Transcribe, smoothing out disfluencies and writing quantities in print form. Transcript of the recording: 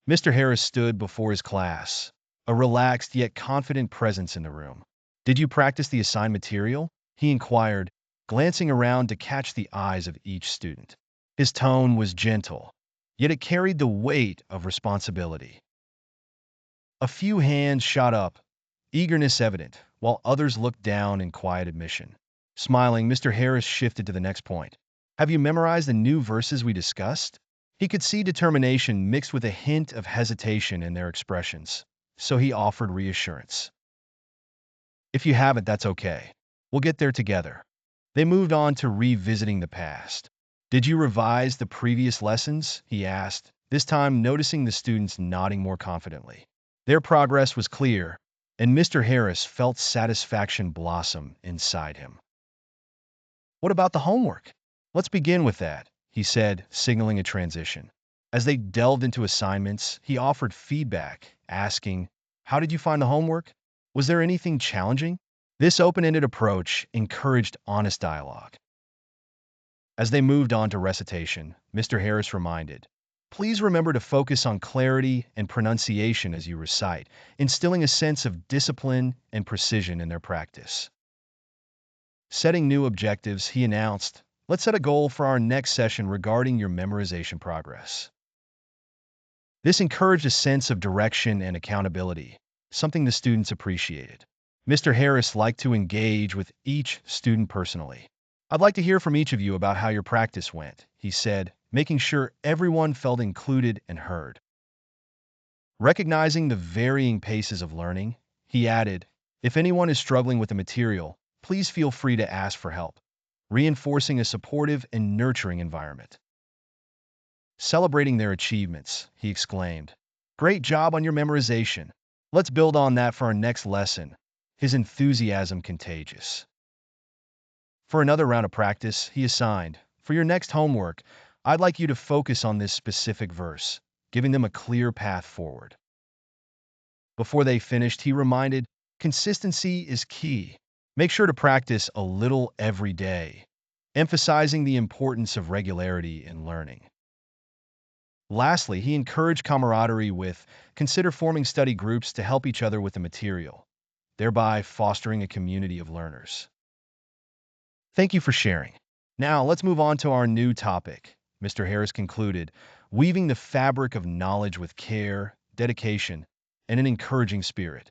Mr. Harris stood before his class, a relaxed yet confident presence in the room. "Did you practice the assigned material?" he inquired, glancing around to catch the eyes of each student. His tone was gentle, yet it carried the weight of responsibility. A few hands shot up, eagerness evident, while others looked down in quiet admission. Smiling, Mr. Harris shifted to the next point. "Have you memorized the new verses we discussed?" He could see determination mixed with a hint of hesitation in their expressions, so he offered reassurance. "If you haven't, that's okay. We'll get there together." They moved on to revisiting the past. "Did you revise the previous lessons?" he asked, this time noticing the students nodding more confidently. Their progress was clear, and Mr. Harris felt satisfaction blossom inside him. "What about the homework? Let's begin with that," he said, signaling a transition. As they delved into assignments, he offered feedback, asking, "How did you find the homework? Was there anything challenging?" This open-ended approach encouraged honest dialogue. As they moved on to recitation, Mr. Harris reminded, "Please remember to focus on clarity and pronunciation as you recite, instilling a sense of discipline and precision in their practice." Setting new objectives, he announced, "Let's set a goal for our next session regarding your memorization progress." This encouraged a sense of direction and accountability, something the students appreciated. Mr. Harris liked to engage with each student personally. "I'd like to hear from each of you about how your practice went," he said, making sure everyone felt included and heard. Recognizing the varying paces of learning, he added, "If anyone is struggling with the material, please feel free to ask for help," reinforcing a supportive and nurturing environment. Celebrating their achievements, he exclaimed, "Great job on your memorization. Let's build on that for our next lesson," his enthusiasm contagious. For another round of practice, he assigned, "For your next homework, I'd like you to focus on this specific verse," giving them a clear path forward. Before they finished, he reminded, "Consistency is key. Make sure to practice a little every day," emphasizing the importance of regularity in learning. Lastly, he encouraged camaraderie with, "Consider forming study groups to help each other with the material," thereby fostering a community of learners. "Thank you for sharing. Now, let's move on to our new topic," Mr. Harris concluded, weaving the fabric of knowledge with care, dedication, and an encouraging spirit.